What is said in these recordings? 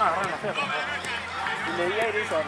agarrar la ferra. Y le di aire y hizo ahora.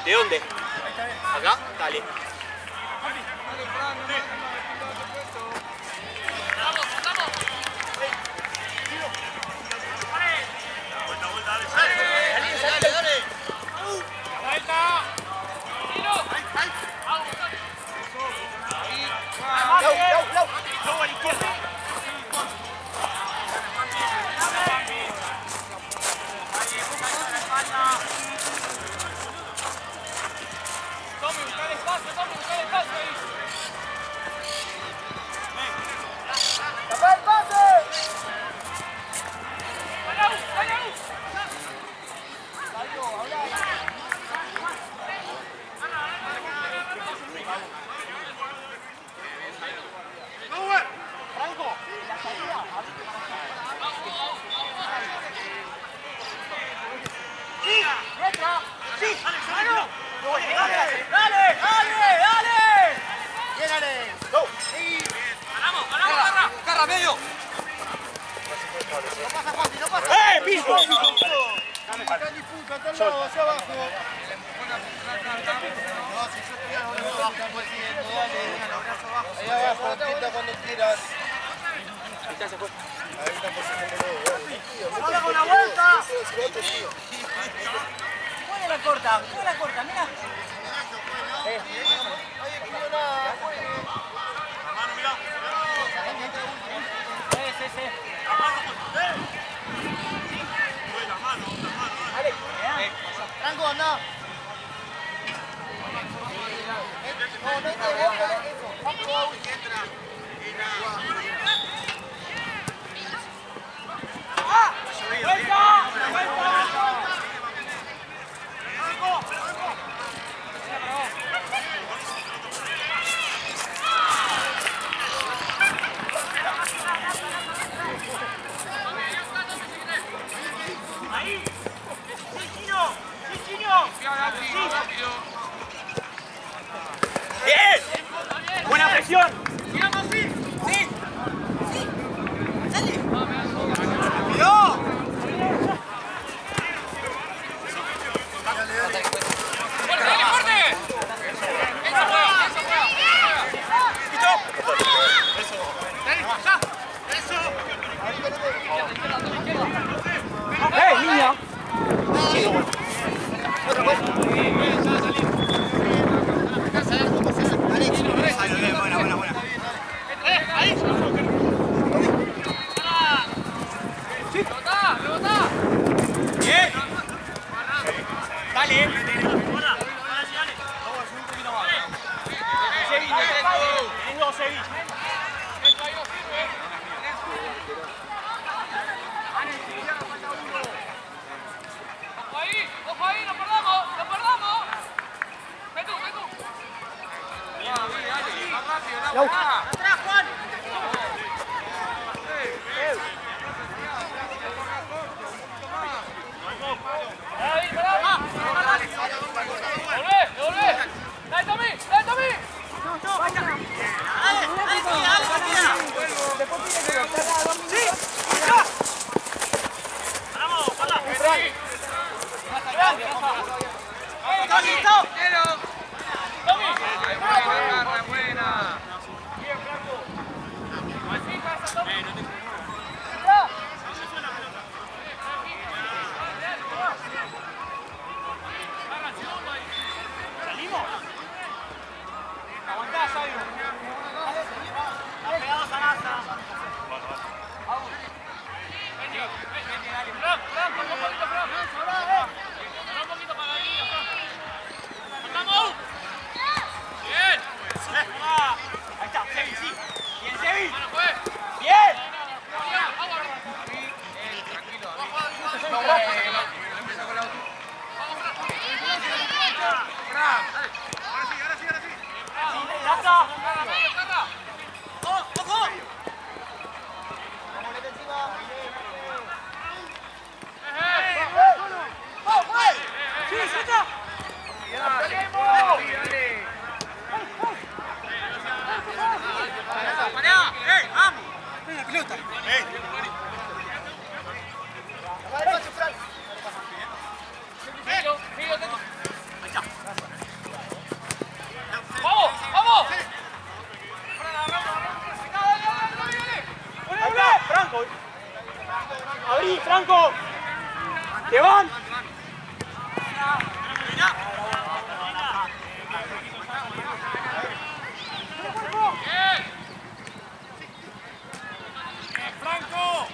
¿De dónde? ¿Acá? Dale. ¡Bien! ¡Buena presión! Seguí. No. Abrí, Franco. ¿Te van? Franco.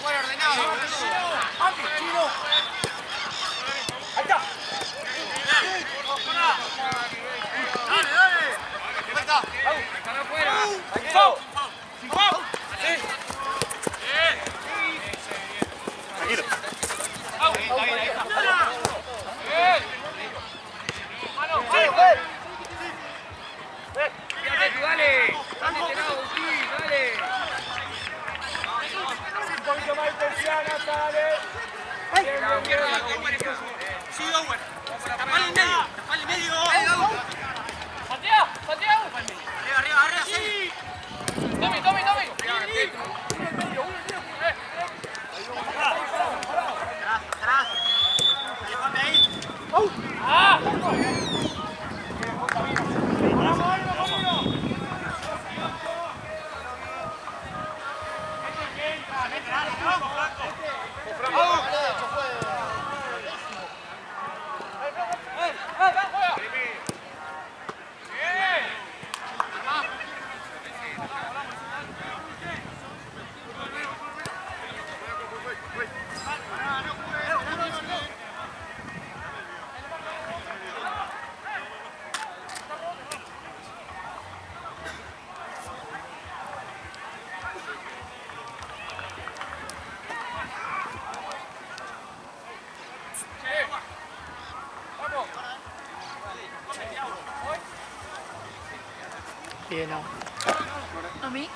Fuera ordenado. Ahí está. Un poquito más persiana, sale. Sí, Owen. Tapale el medio. Santiago, Santiago. Arriba, sí. Tommy. Atrás. Déjame ahí. ¡Ah! Bien, no. ¿A mí?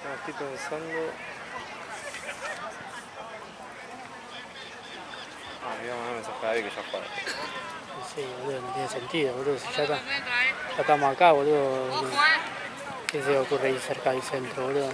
No, estoy pensando. Digamos, no me mensaje a David que ya juega. Sí, boludo, no tiene sentido, boludo. Si ya estamos acá, boludo. ¿Qué se le ocurre ir cerca del centro, boludo?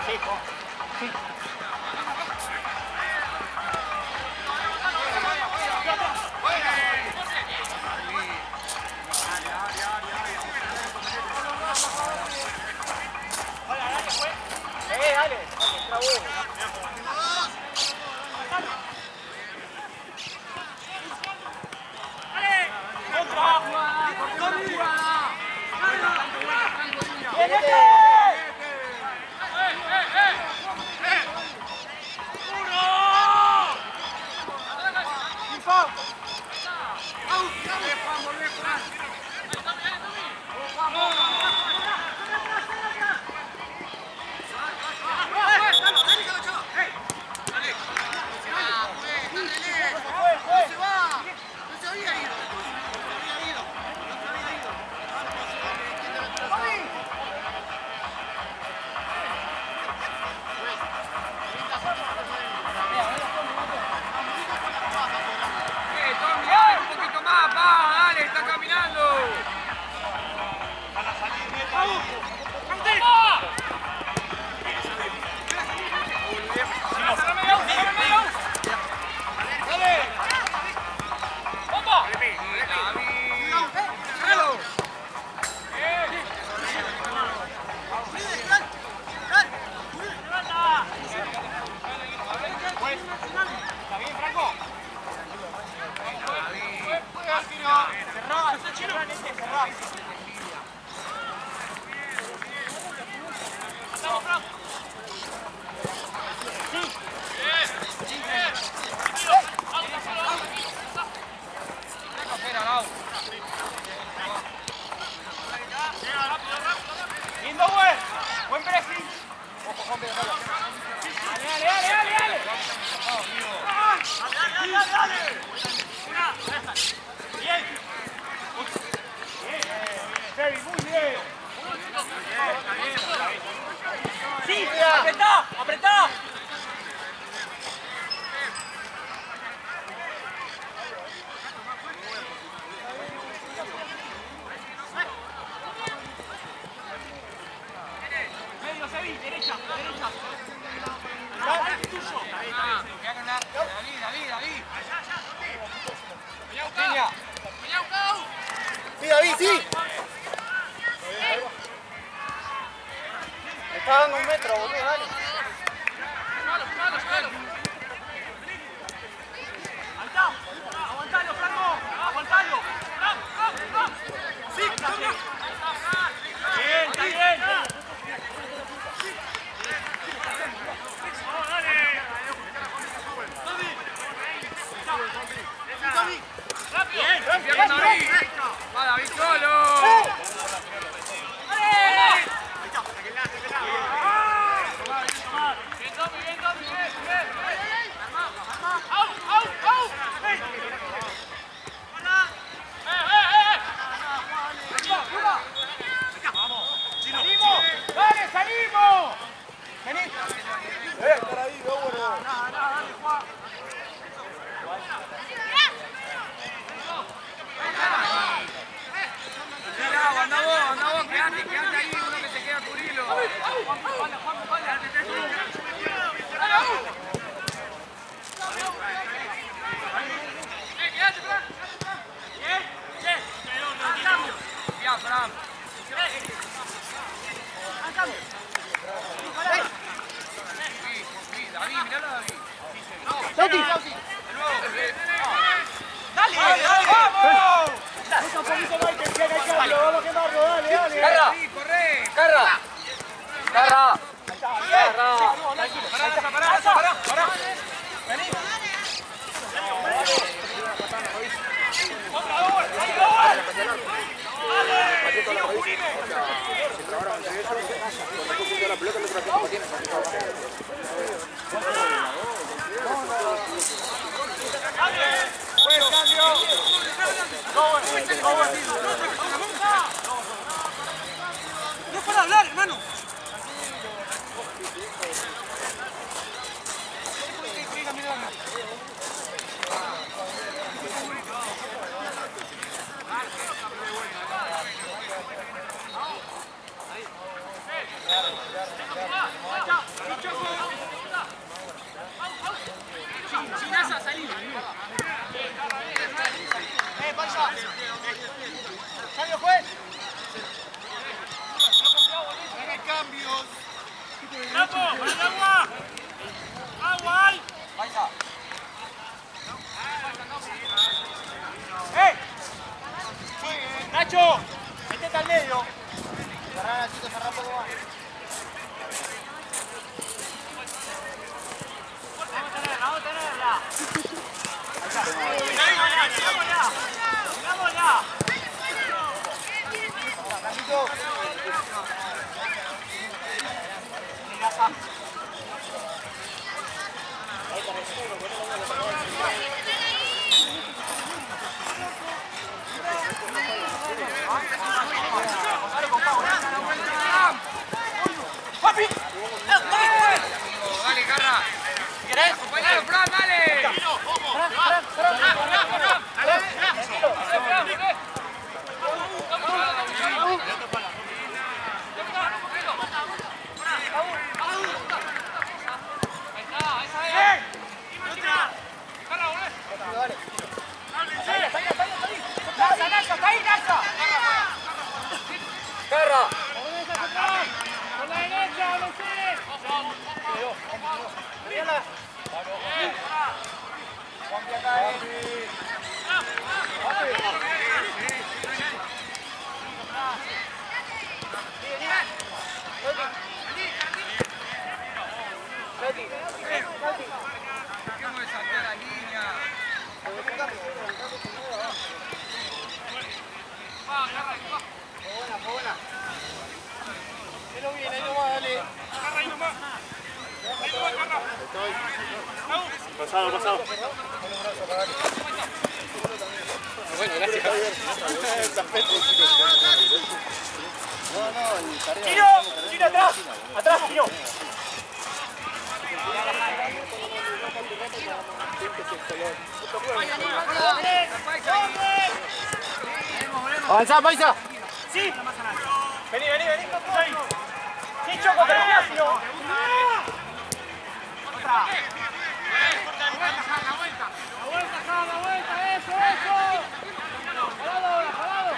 Dale. ¡Apretá! Medio, Sebi, derecha. David. Sí, David, sí. Me está dando 1 metro, boludo, dale. Ahí está. Aguantalo, Franco. Aguantalo. Sí, bien, está bien. Bien, David. Va David solo. ¡Salimos! Vení. Estar ahí, bueno. Anda vos, quedate ahí, uno que se queda a cubrirlo. Ya, Fran. David, miralo a David. Toti. ¡Dale! ¡Vamos! Un poquito más intención al cambio, vamos a quemarlo, dale. ¡Carra! ¡Corre! ¡Carra! ¡Pará! ¡Vení! Buen cambio. ¡No para hablar, hermano! ¡Campo! ¡Vale, agua! ¡Agua ahí! ¡Eh! ¡Nacho! ¡Métete al medio! Cerrá, Nachito, cerrá un poco más. Vamos a tenerla, vamos a tenerla. ¡Vamos ya! ¡Vamos ya! Nachito. ¡Papi! Dale, Carra. ¿Querés? Compañero, Fran, dale. Carra. ¡Con la derecha, no sé! ¿Cómo saltó la línea? Pasado, pasado. Bueno, gracias. ¡Tiro! ¡Tiro atrás! ¡Atrás, tiro! Avanzá, Paisa. ¡Sí! Vení, vení, vení. ¡Sí, Choco, terminás, si no! ¡Otra! ¡La vuelta, eso, eso! ¡Jalado ahora, jalado!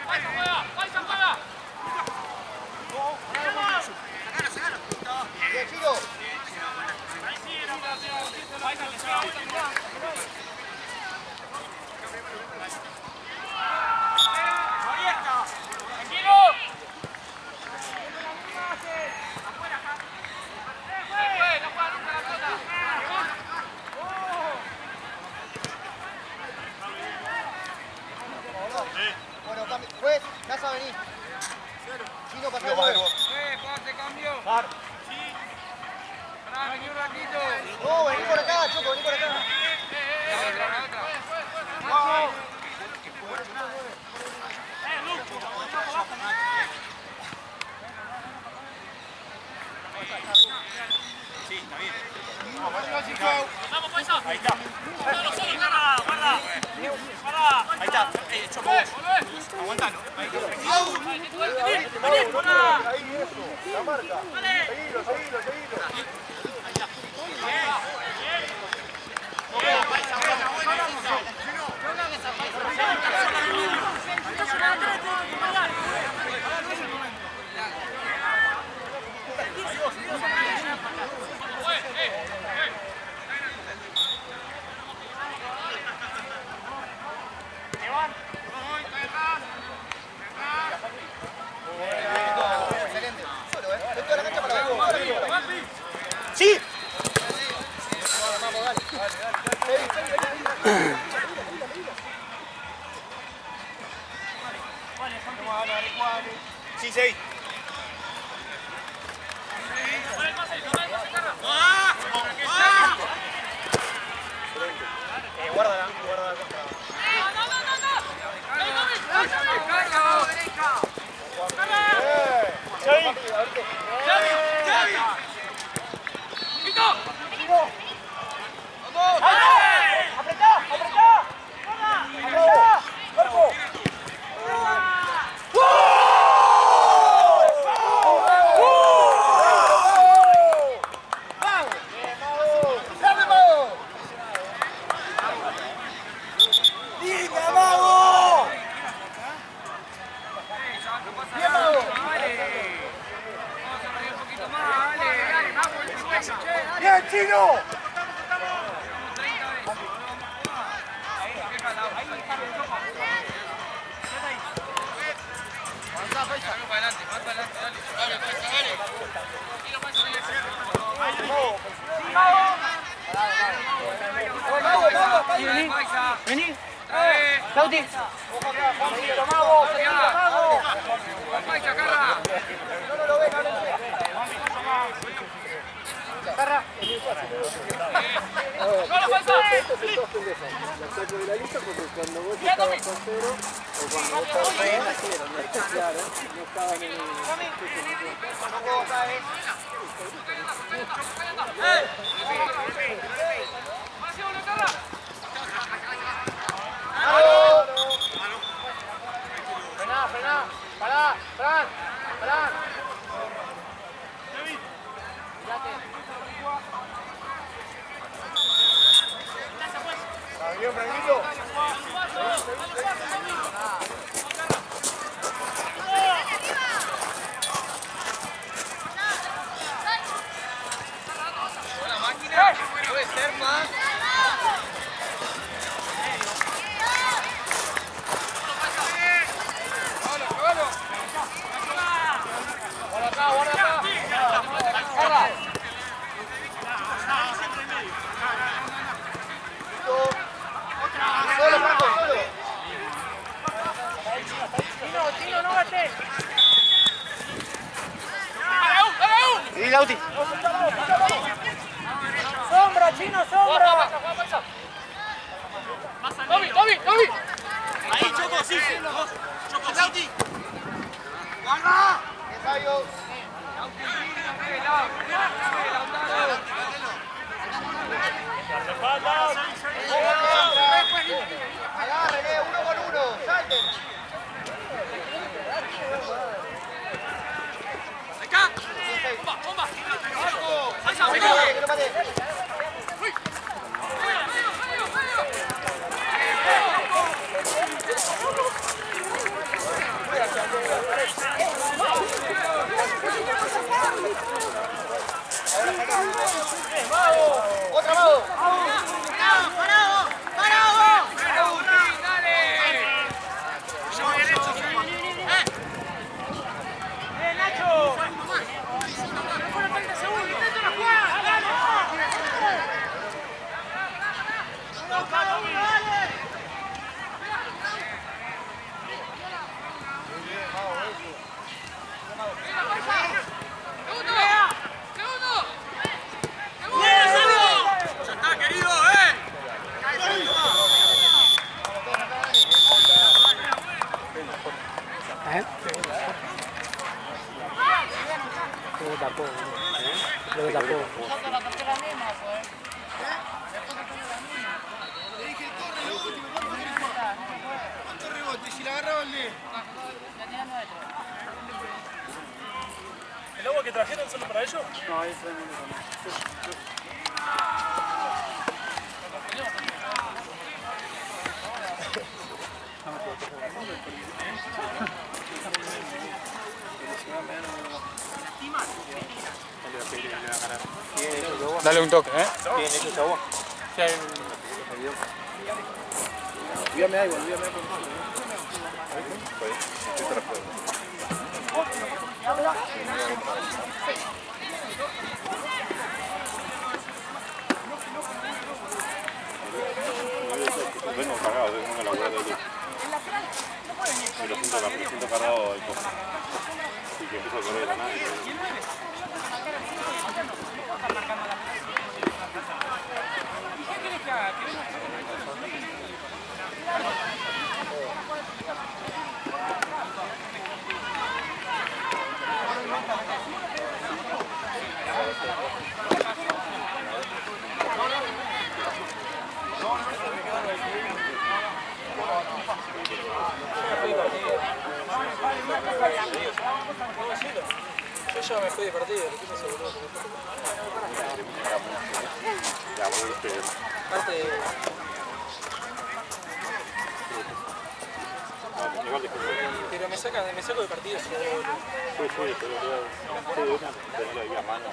Paisa juega, Paisa juega. Tranquilo. No juega nunca la pelota. Bueno, juez, casa vení. Chino, pasá de nuevo. Pase, cambio. Par. Pará, vení un ratito. No, vení por acá, Choco, vení por acá. La otra. Sí, está bien. Vamos, Paisa. Ahí está. Solo, solo, guarda, guarda. Ahí está. Choco, vos. Aguantalo. Ahí. Ahí, eso. La marca. Seguilo, seguilo, seguilo. Excelente. Solo, dentro de la cancha para abajo. ¡Sí! Vamos, dale. Sí, sí. Guárdala, guárdala contra. ¡Apretá! ¡Apretá! ¡Apretá! ¡Cuerpo! ¡Bien, Chino! Vení. Lauti. Frená, pará, Fran, Fran. Está bien, Franquito. La máquina puede ser más. Solo, Franco, solo. Chino, no gastes. Y Lauti. Sombra, Chino, sombra. Tobi! Ahí, Choco, sí. Choco, Lauti. Ensayo. Agarren, uno con uno. Salten. Acá. Bomba. Que lo mate. Otra, Mago. Nacho. Ya está, querido, Lo tapó. Lo tapó. ¿Cuántos rebotes? Si la agarraba el de... ¿El agua que trajeron solo para ellos? No, ahí fue Dale un toque, ¿eh? bien hecho esa agua. Sí, hay Olvídame algo, olvídame algo. Vengo cargado, vengo en la hueá de luz. Me lo siento cargado el coche. Así que empiezo a correr de la nada. Yo ya me fui de partido, ¿qué pasó, boludo? Ya, bueno, Aparte, igual después. pero me saco de partido solo. Sí, pero tenerlo ahí a mano.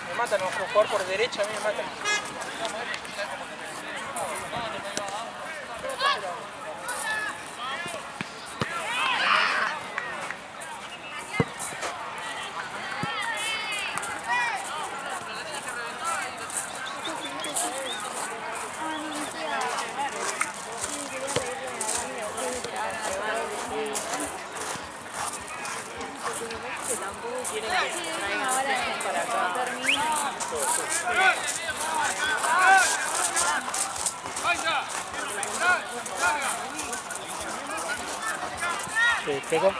Me matan, no jugar por derecha, a mí me matan. Pegó.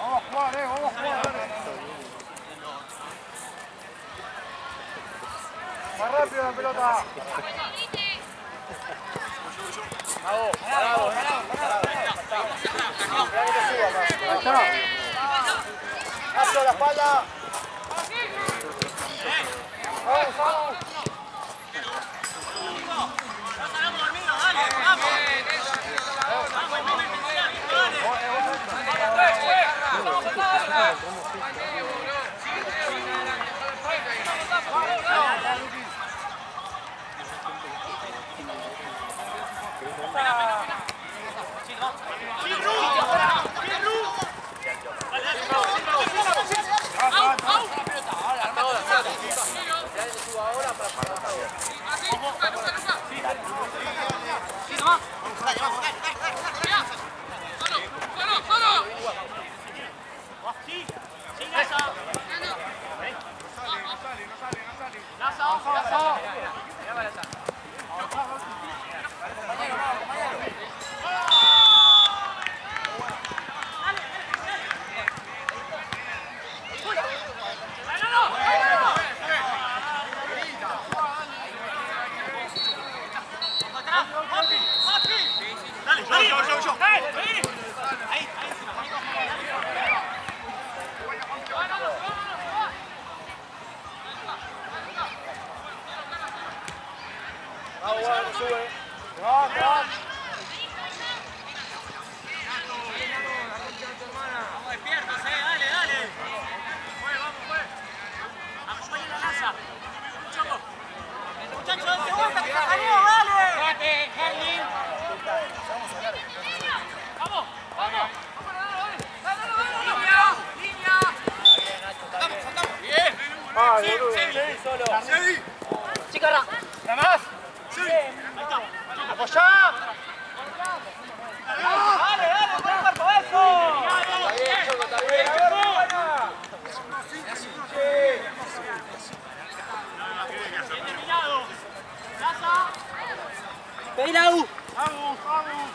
Vamos a jugar, vamos a jugar. Más rápido la pelota. Hacia la espalda. Vamos, vamos.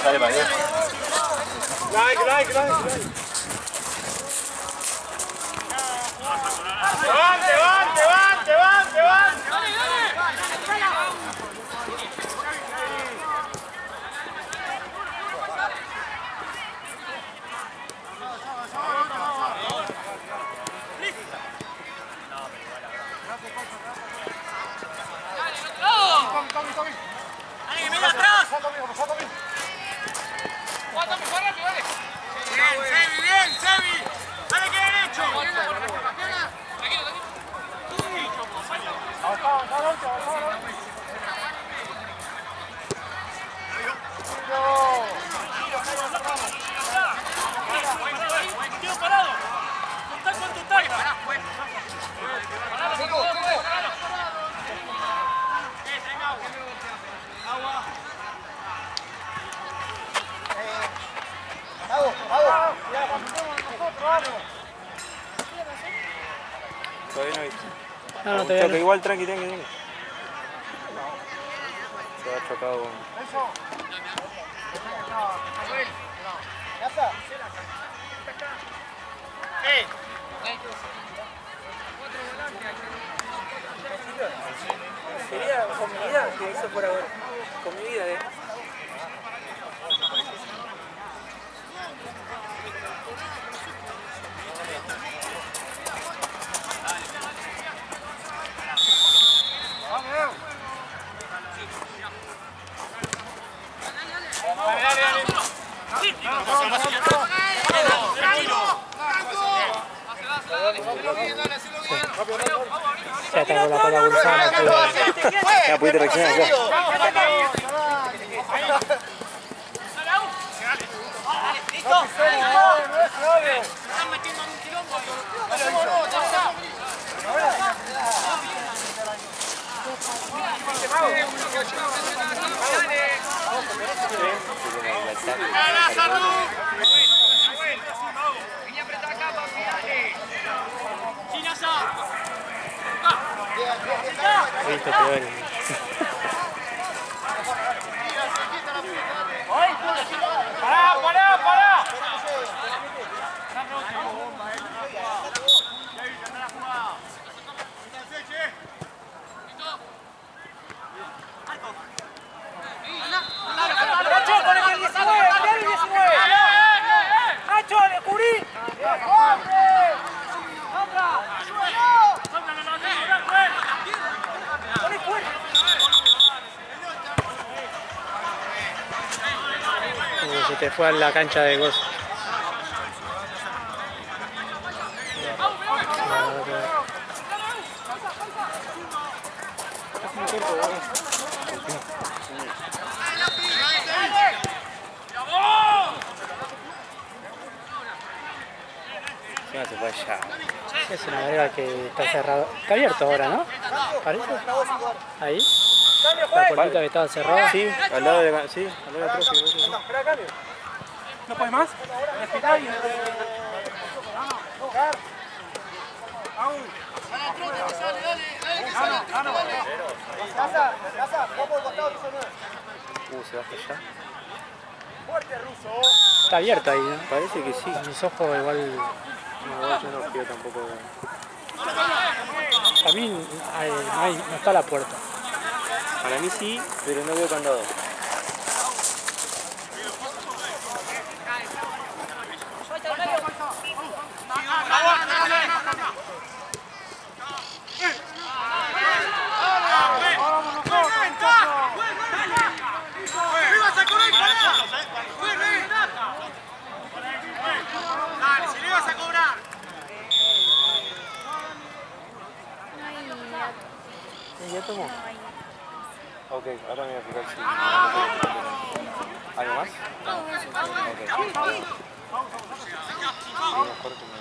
Dale para allá. Gleich. Levante. ¡Alguien viene atrás! Bien, Sebi. Dale que derecho. Tío parado. Contacto. Todavía no viste. No, todavía no. Igual, tranqui. Se ha chocado. Ya está. Sería con mi vida que eso fuera bueno. Con mi vida, Ya tengo la cola cruzada. Ya pudiste reaccionar ya. Están metiendo en un quilombo. He visto peores. Pará. Nacho, con el 19, cambiar el 19. Nacho, descubrí. ¡Corre! ¡Sombra! ¡Poné fuerte! Se te fue a la cancha de gozo. Se fue allá. Es una verga que está cerrado. Está abierto ahora, ¿no? ¿Parece? Ahí. La puertita que estaba cerrada. Sí, al lado de la trofi. ¿No puedes más? Respetá y... Casa, vos por el costado, piso 9. Se baja allá. Fuerte, Ruso. Está abierto ahí, ¿no? Parece que sí. Mis ojos igual. No, yo no quiero tampoco. Para mí no está la puerta. Para mí sí, pero no veo candado. Dale, si le ibas a cobrar. ¿Ya tomó? Ok, ahora me voy a fijar si... ¿Algo más? Ok. Mejor que me...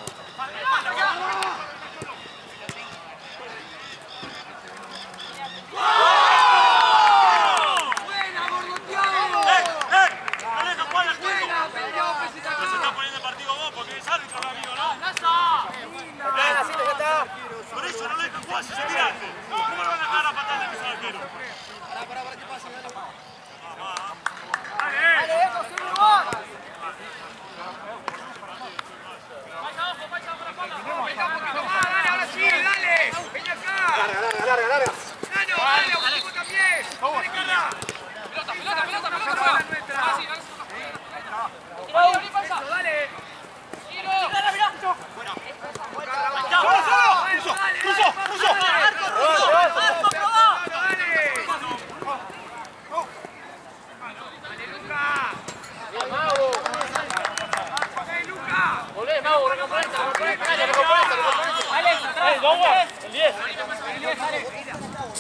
Por eso no le dejan jugar si se tira. ¿Cómo le van a dejar a patada en el arquero? Pará, que pase, dale. Dale,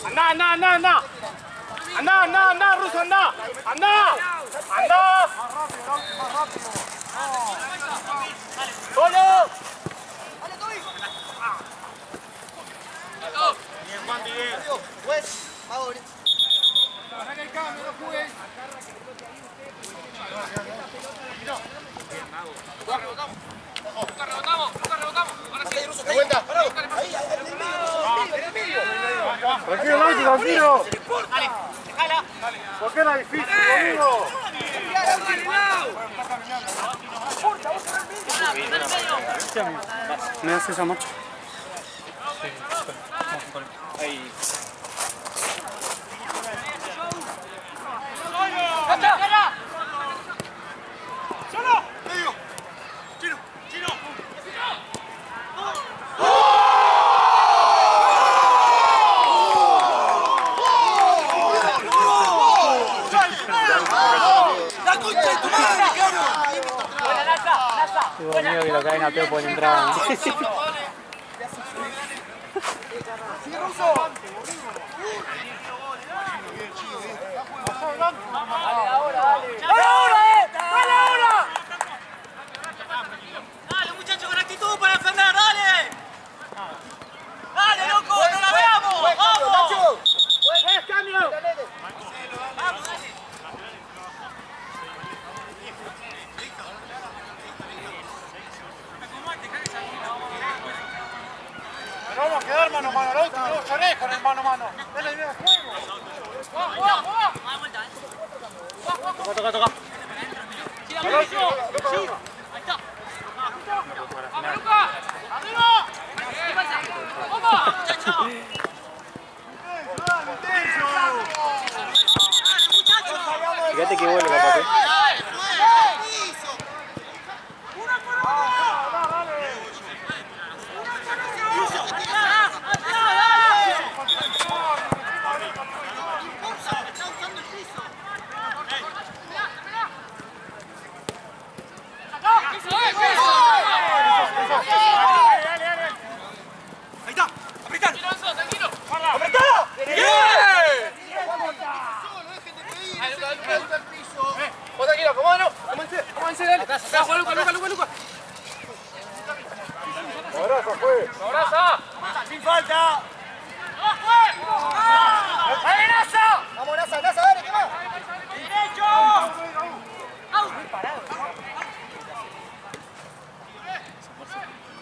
Anda, anda, anda, anda. Anda, anda, anda, Russo, anda. Anda. Anda. Solo. Bien, Juan Miguel. Pues, vamos. rebotamos. De vuelta, parado. Ahí, en el medio. Tranquilo, Lauti, tranquilo. Dale, dejala. ¿Por qué era difícil, boludo? Me hace esa macho. Ahí. Medio. Chino, Chino. ¡La concha de tu madre, Digo mío que lo caen a peo por entrar. Dale, muchachos, con actitud para defender, dale. Dale, loco, no la veamos. Vamos. ¡Pues, cambio! Vamos, dale. Pero vamos a quedar mano a mano, Lauti, no llorés con el mano a mano. Es la idea del juego. Toca, toca. Ahí está. ¡Vamos, Lucas! ¡Arriba! ¡Vamos! ¡Muchachos! Fíjate que vuelve capaz, Ahí está, apretá. Tranquilo. Vos tranquilo, acomódalo. Comencé, dale. Atrás, Luca. Abraza, fue. Abraza. Sin falta. ¡Ahí, Nasa! Vamos, Nasa, Nasa, dale, ¿qué más?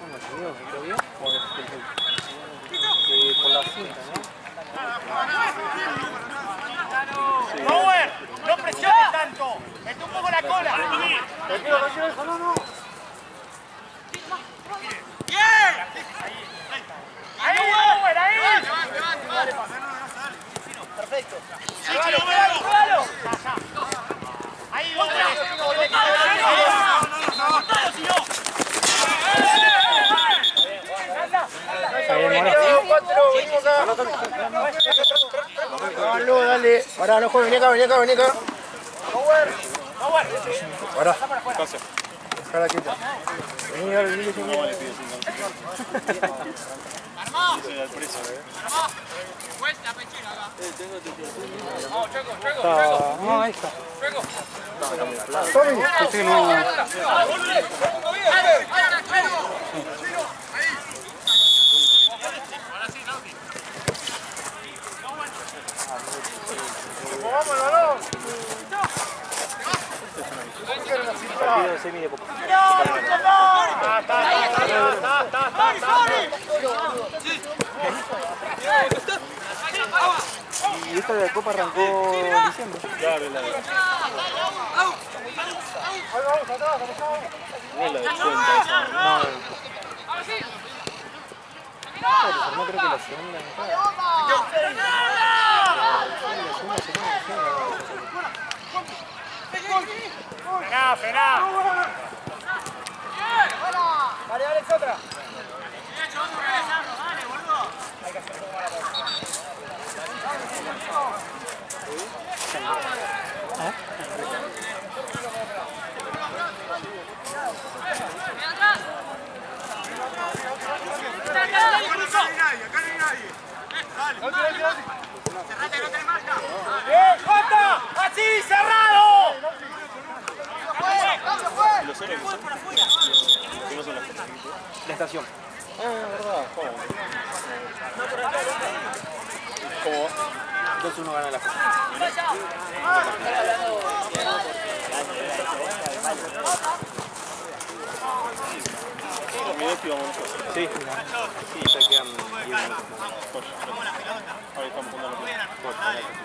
¿Cómo se vio? ¿Se vio? Por la cinta, ¿no? Power, no presiones tanto. Mete un poco la cola. Tranquilo, tranquilo, no. Ahí, Power, ahí. Perfecto. Pégalo. Ahí, Power. Vamos, dale. Pará, no juegues, vení acá. Power. Pará. Pase. Pará, quieto. Vení, dale. Al precio, Vuelta, pechino acá. No, ahí está. Tommy. Pensé que no. Partido se mide poco. Y esta de la Copa arrancó en diciembre. Claro, la de cuenta esa. No creo que la segunda. Frená. Dale, Alex, otra. Acá no hay nadie. ¡Bien, Jota! ¡Así, cerrado! ¿Y los ceros qué son? ¿Qué no son las cosas? La estación. Ah, verdad. ¿Cómo va? 2-1 gana la cosa. Terminé y vamos nosotros. Sí. Sí, ya quedan 10 minutos. Ahí estamos jugando los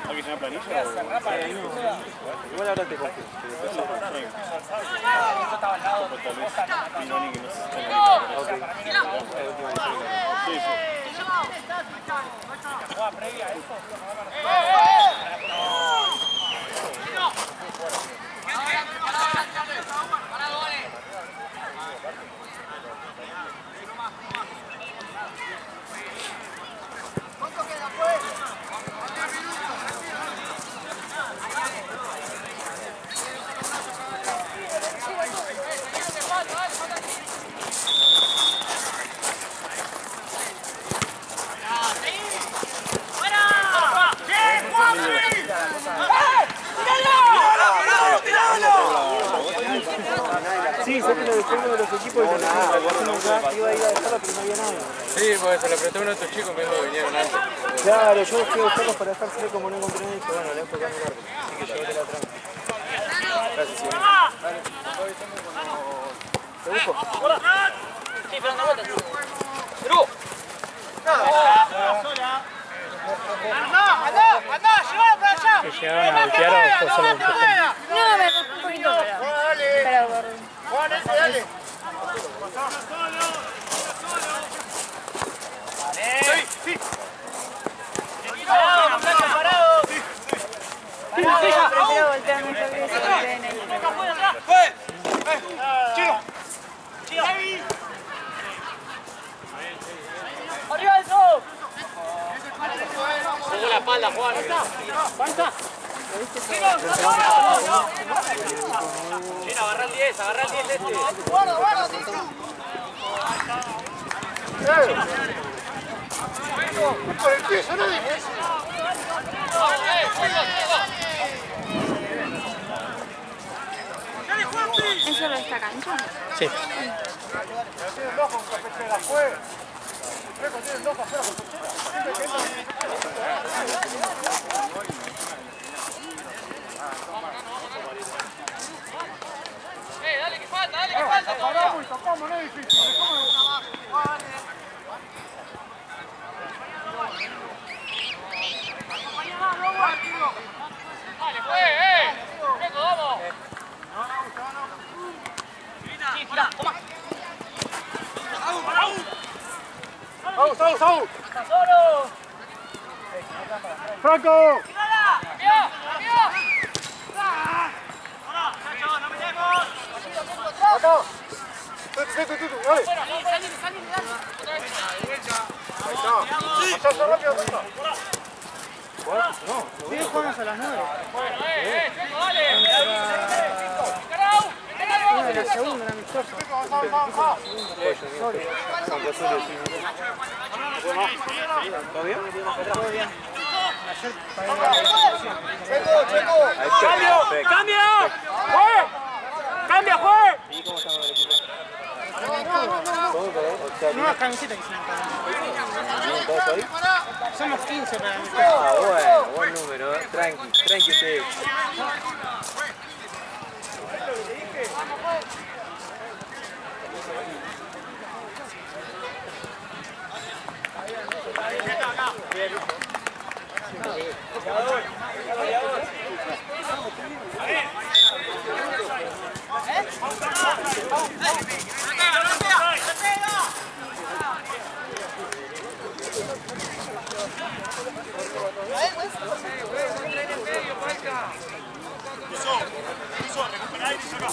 ¿Hay que llenar planilla o...? Igual ahora te confío. Tal vez Pinoni que no se está Sí, sí. ¿Cuánto queda, pues? Sí, sé que lo dejé uno de los equipos y iba a ir a dejarlo, pero no había nadie. Sí, porque se lo prestó uno de tus chicos, me dijo que vinieron antes. Claro, yo fui a buscarlos para dejárselo como no encontré nadie y dije, bueno, le dejo acá en el arco. Así que llévate la tranca. Gracias, Iván. ¿Te busco? Sí, pero no vueltas. ¡Andá! ¡Llévalo para allá! ¿Que llegaron a golpear o fue solo un empujón? No, me arrastró un poquito, pero Juan, ese, dale. ¡Parado, muchacho, parado! prefiero voltear mejor que se golpeen ahí. ¡Arriba eso! Pongo la espalda, Juan. Chino, agarra el 10 este. Guarda, guarda, Titu. Por el pie, no dejes. ¿Es solo esta cancha? Sí. Tienen dos con Capeche de la Fue. Tienen dos afuera con Dale que falta, Paramos y tocamos, no es difícil. Dale, Vengo, vamos. Sí, tirá, toma. ¡Vamos! ¡Está solo! ¡Franco! ¡Tirala! ¡Mío! ¡Muchachos, no metemos! ¡Acá! ¡Titu! ¡Dale! Salí, dale. Ahí está. ¡Allá, rápido! Sí, jugamos a las 9. Vengo, dale. ¡Carau! Uno era el segundo, era amistoso. ¿Todo bien? Todo bien. ¡Checo! ¡Cambio! ¡Juez! ¡Cambia, juez! ¿Y cómo estamos el equipo? Nuevas camisetas que hicimos. ¿Todos ahí? Somos 15 para mí. Ah, bueno, buen número, tranqui ustedes. Recuperá y dice acá.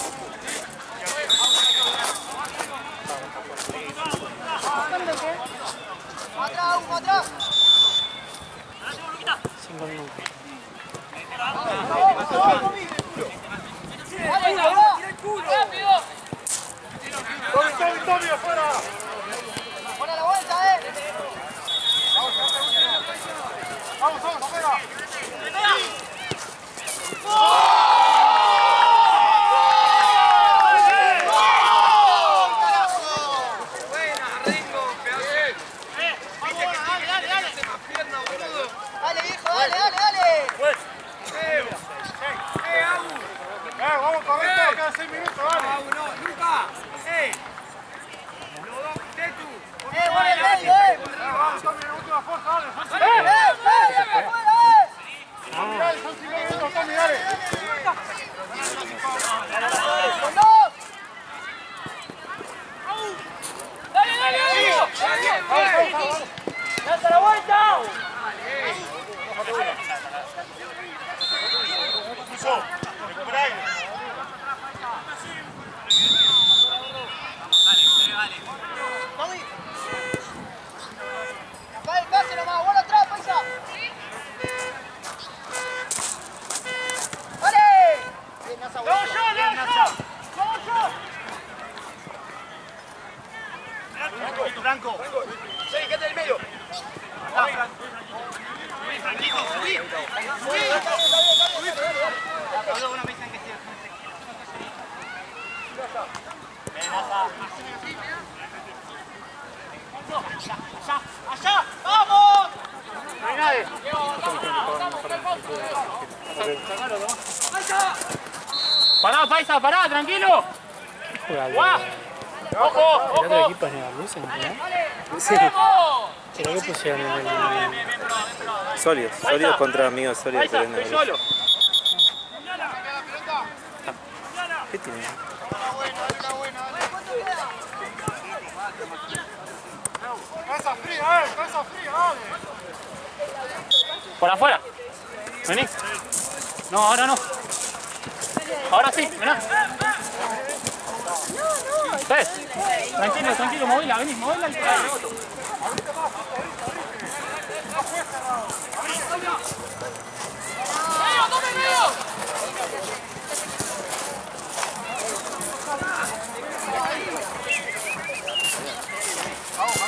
¡Atrás, Hugo, atrás! 5 minutos. ¡Rápido! ¡Tommy, afuera! ¡Pon a la vuelta, cada 6 minutos, dale. Luca. Los dos, Tetu. Voy al medio, Vamos, Tommy, última fuerza, dale. Dale, son 5 minutos, Tommy, dale. ¡Con dos! ¡Lanza la vuelta! Recupera aire. Tommy. Acá el pase nomás, bola atrás, paisa. ¡Vale! Bien, Nasa, ¡Vamos yo, vamos yo! ¡Vamos yo! Franco. Sí, quédate en el medio. Franquito, subí. ¡Allá! ¡Vamos! No hay nadie. Pará, paisa, pará, tranquilo. Juega ¡Guau! ¡Ojo, el otro ojo! equipo es Nevalusa, ¿no? Sí. ¿Pero qué pusieron en el...? Sólidos contra amigos sólidos. Paisa, estoy solo. ¿Qué tiene? Cabeza fría, dale. Por afuera. Vení. No, ahora no. Ahora sí, mirá. Tranquilo, tranquilo, movila, vení, movila y trae. Vamos.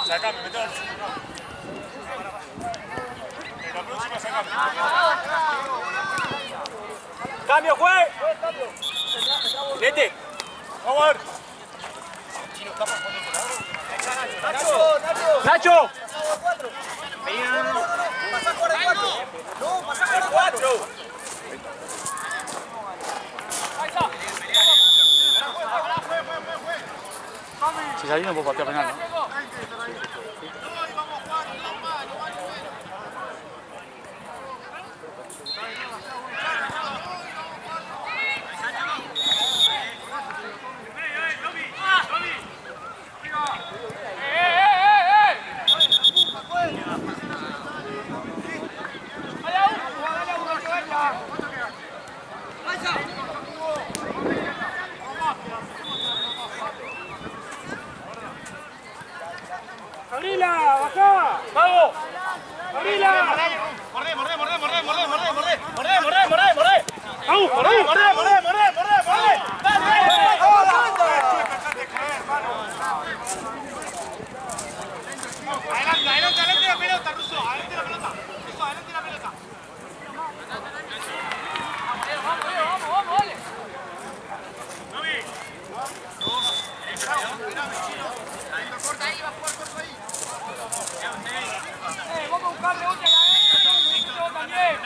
Sacame, metelo. La próxima sacame. ¡Cambio, juez! ¡Vete! Vamos a ver. ¡Nacho! Pasá a jugar de 4. No, pasá a jugar de 4. Si salí no puedo patear penal, ¿no? ¡Abrila! ¡Bajá! ¡Vamos! ¡Abrila! ¡Mordé! Adelante la pelota, Russo. Adelante la pelota. Russo, adelante la pelota. Vamos, dale. Corta ahí, va a jugar corto ahí. Vamos a buscarle otra también.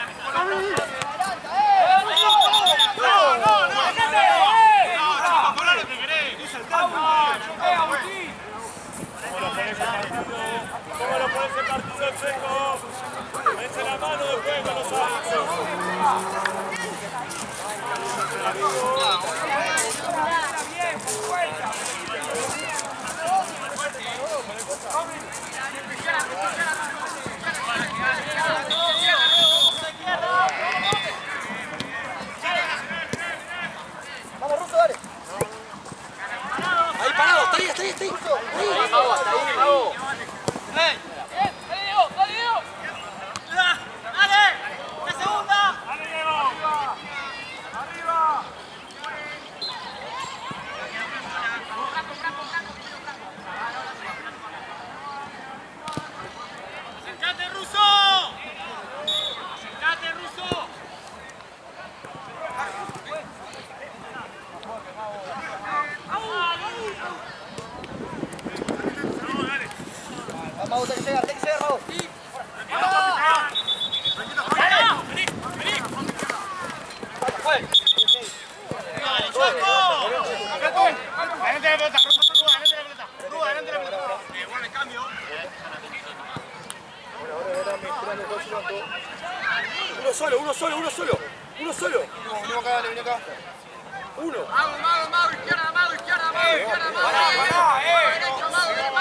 Vamos, hay que llegar, vamos. Adelante la pelota, Ruso, adelante la pelota. Bueno, el cambio. Uno solo. Vení acá, dale, vení acá. Mago, izquierda, mago. Derecho, mago. Derecha.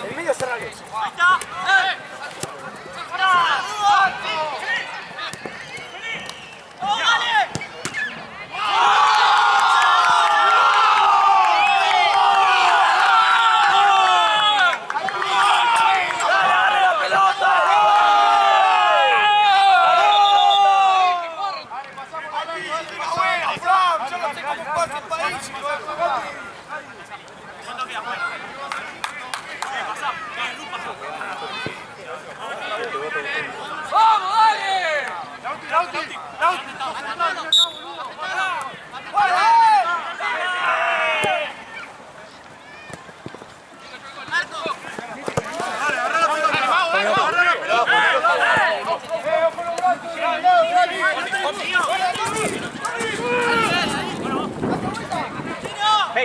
El medio cerralo. Ahí está.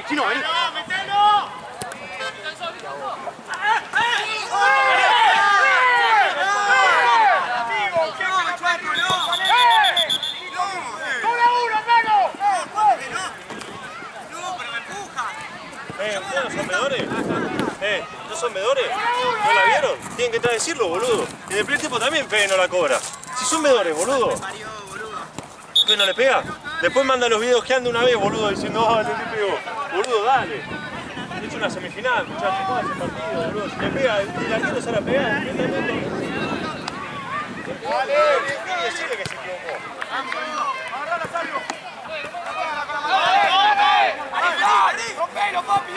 Chino, vení. ¿No son medores? ¿No son medores? ¿No la vieron? Tienen que estar a decirlo, boludo. En el primer tiempo también Fede no la cobra. Si son medores, boludo. ¿Fede no le pega? Después manda los videos que anda una vez, boludo, diciendo, no le pegó. Boludo, dale. He hecho una semifinal, muchachos, ¿cómo hace el partido, boludo? Si le pega, el arquero se la pega. Dale, decirle que se equivocó. Agarrala, Salvo. ¡Rompelo, papi!